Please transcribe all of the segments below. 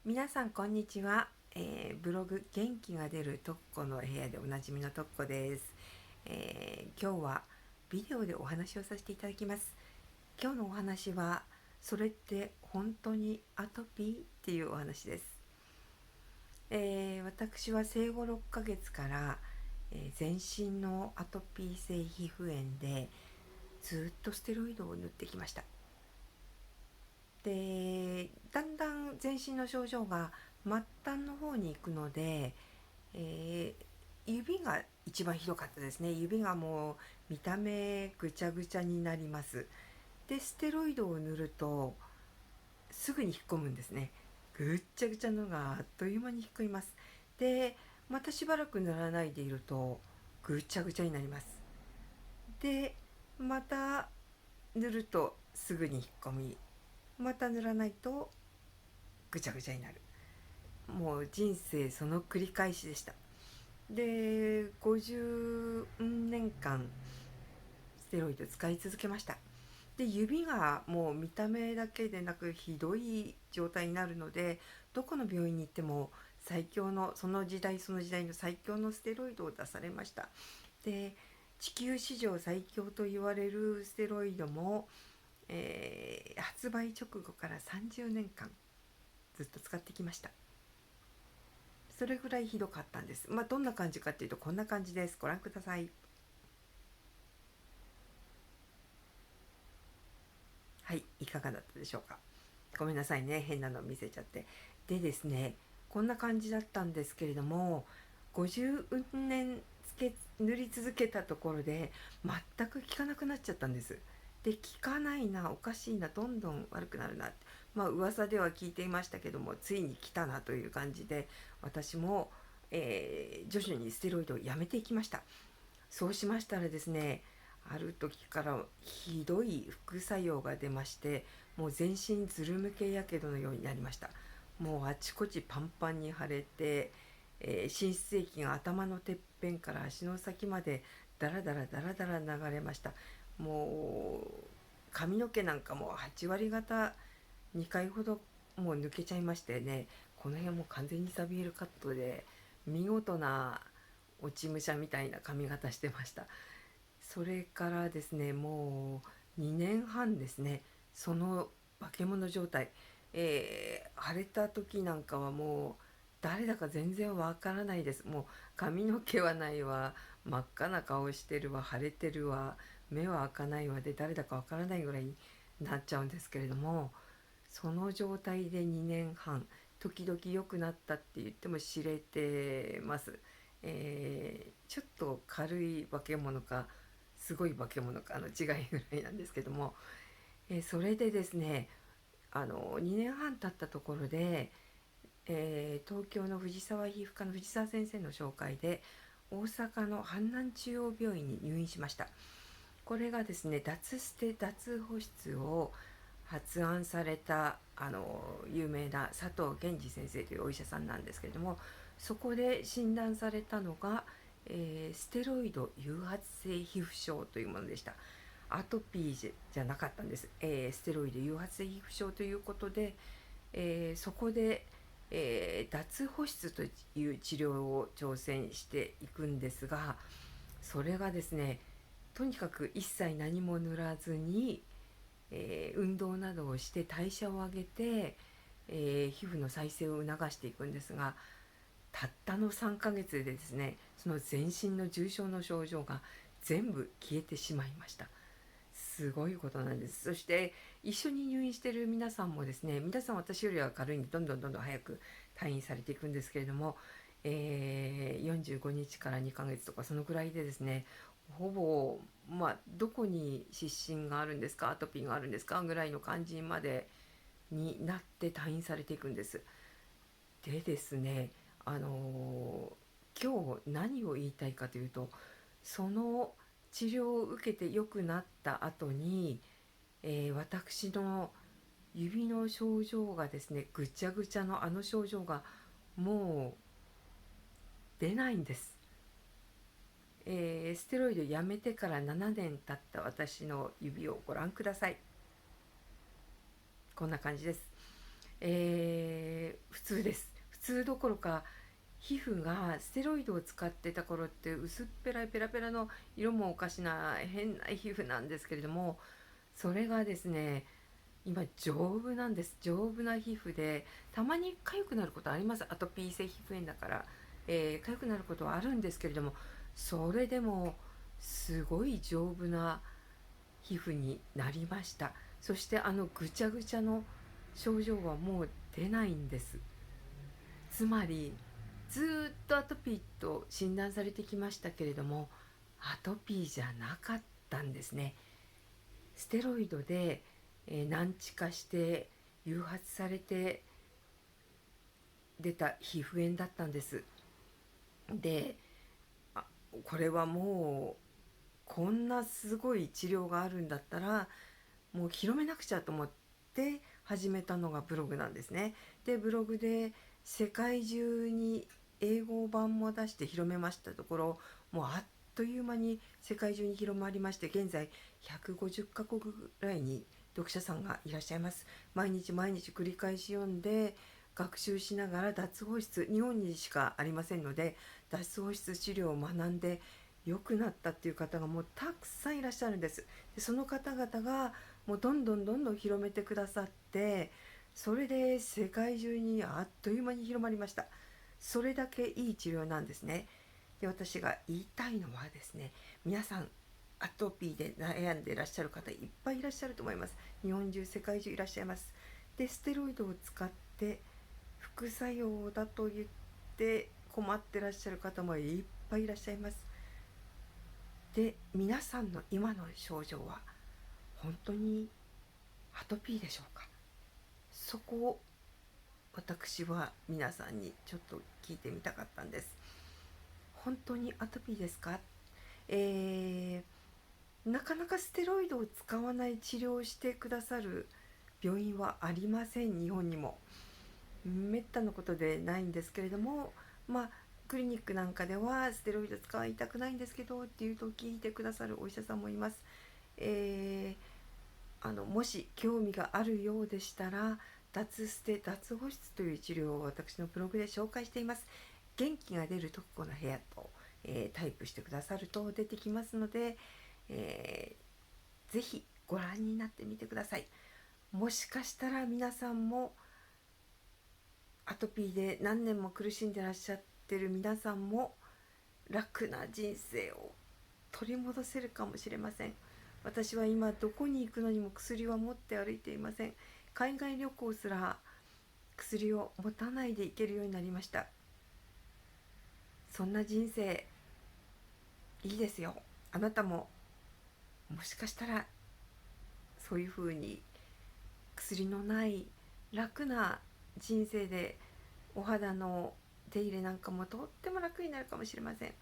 皆さんこんにちは、ブログ元気が出るトッコの部屋でおなじみのトッコです、今日はビデオでお話をさせていただきます。今日のお話はそれって本当にアトピーっていうお話です。私は生後6ヶ月から、全身のアトピー性皮膚炎でずっとステロイドを塗ってきました。でだんだん全身の症状が末端の方に行くので、指が一番ひどかったですね。指がもう見た目ぐちゃぐちゃになります。でステロイドを塗るとすぐに引っ込むんですね。ぐっちゃぐちゃのがあっという間に引っ込みます。でまたしばらく塗らないでいるとぐちゃぐちゃになります。でまた塗るとすぐに引っ込み、また塗らないとぐちゃぐちゃになる。もう人生その繰り返しでした。で50年間ステロイド使い続けました。で指がもう見た目だけでなくひどい状態になるので、どこの病院に行っても最強のその時代その時代の最強のステロイドを出されました。で地球史上最強と言われるステロイドも、発売直後から30年間ずっと使ってきました。それぐらいひどかったんです。どんな感じかっていうとこんな感じです。ご覧ください。はい、いかがだったでしょうか。ごめんなさいね、変なの見せちゃって。でですね、こんな感じだったんですけれども、50年塗り続けたところで全く効かなくなっちゃったんです。で効かないな、おかしいな、どんどん悪くなるなって、噂では聞いていましたけども、ついに来たなという感じで、私も、徐々にステロイドをやめていきました。そうしましたらですね、ある時からひどい副作用が出まして、もう全身ずるむけやけどのようになりました。もうあちこちパンパンに腫れて、浸出液が頭のてっぺんから足の先までダラダラダラダラ流れました。もう髪の毛なんかも8割方2回ほどもう抜けちゃいましてね、この辺も完全にサビエルカットで見事な落ち武者みたいな髪型してました。それからですね、もう2年半ですね、その化け物状態、腫れた時なんかはもう誰だか全然わからないです。もう髪の毛はないわ、真っ赤な顔してるわ、腫れてるわ、目は開かないわで誰だかわからないぐらいになっちゃうんですけれども、その状態で2年半、時々良くなったって言っても知れてます。ちょっと軽い化け物かすごい化け物かの違いぐらいなんですけども、それでですね、2年半経ったところで、東京の藤沢皮膚科の藤沢先生の紹介で大阪の阪南中央病院に入院しました。これがですね、脱ステ脱保湿を発案された有名な佐藤源次先生というお医者さんなんですけれども、そこで診断されたのが、ステロイド誘発性皮膚症というものでした。アトピーじゃなかったんです、ステロイド誘発性皮膚症ということで、そこで、脱保湿という治療を挑戦していくんですが、それがですね、とにかく一切何も塗らずに、運動などをして代謝を上げて、皮膚の再生を促していくんですが、たったの3ヶ月でですね、その全身の重症の症状が全部消えてしまいました。すごいことなんです。そして一緒に入院している皆さんもですね、皆さん私よりは軽いんでどんどん早く退院されていくんですけれども、45日から2ヶ月とかそのぐらいでですね、ほぼどこに湿疹があるんですか、アトピーがあるんですかぐらいの感じまでになって退院されていくんです。でですね、あの今日何を言いたいかというと、その治療を受けて良くなった後に、私の指の症状がですね、ぐちゃぐちゃのあの症状がもう出ないんです。ステロイドやめてから7年経った私の指をご覧ください。こんな感じです。普通です。普通どころか、皮膚がステロイドを使ってた頃って薄っぺらいペラペラの色もおかしな変な皮膚なんですけれども、それがですね、今丈夫なんです。丈夫な皮膚で、たまに痒くなることあります。アトピー性皮膚炎だから、痒くなることはあるんですけれども、それでもすごい丈夫な皮膚になりました。そしてぐちゃぐちゃの症状はもう出ないんです。つまりずっとアトピーと診断されてきましたけれども、アトピーじゃなかったんですね。ステロイドで、難治化して誘発されて出た皮膚炎だったんです。で、これはもうこんなすごい治療があるんだったらもう広めなくちゃと思って始めたのがブログなんですね。でブログで世界中に英語版も出して広めましたところ、もうあっという間に世界中に広まりまして、現在150カ国ぐらいに読者さんがいらっしゃいます。毎日毎日繰り返し読んで学習しながら脱保湿、日本にしかありませんので脱保湿治療を学んで良くなったっていう方がもうたくさんいらっしゃるんです。でその方々がもうどんどんどんどん広めてくださって、それで世界中にあっという間に広まりました。それだけいい治療なんですね。で私が言いたいのはですね、皆さんアトピーで悩んでいらっしゃる方いっぱいいらっしゃると思います。日本中世界中いらっしゃいます。でステロイドを使って副作用だと言って困ってらっしゃる方もいっぱいいらっしゃいます。で皆さんの今の症状は本当にアトピーでしょうか。そこを私は皆さんにちょっと聞いてみたかったんです。本当にアトピーですか？なかなかステロイドを使わない治療をしてくださる病院はありません。日本にもめったなことでないんですけれども、クリニックなんかではステロイド使いたくないんですけどっていうと聞いてくださるお医者さんもいます。もし興味があるようでしたら、脱ステ脱保湿という治療を私のブログで紹介しています。元気が出る特効の部屋と、タイプしてくださると出てきますので、ぜひご覧になってみてください。もしかしたら皆さんもアトピーで何年も苦しんでらっしゃってる皆さんも楽な人生を取り戻せるかもしれません。私は今どこに行くのにも薬は持って歩いていません。海外旅行すら薬を持たないで行けるようになりました。そんな人生いいですよ。あなたももしかしたらそういう風に薬のない楽な人生でお肌の手入れなんかもとっても楽になるかもしれません。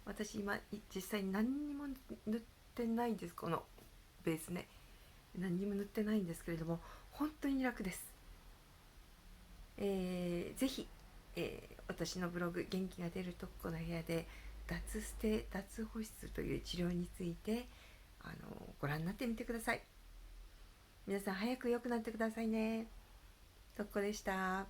私今実際に何にも塗ってないんです。このベースね、何にも塗ってないんですけれども本当に楽です。ぜひ、私のブログ元気が出る特効の部屋で脱ステ脱保湿という治療についてご覧になってみてください。皆さん早く良くなってくださいね。特効でした。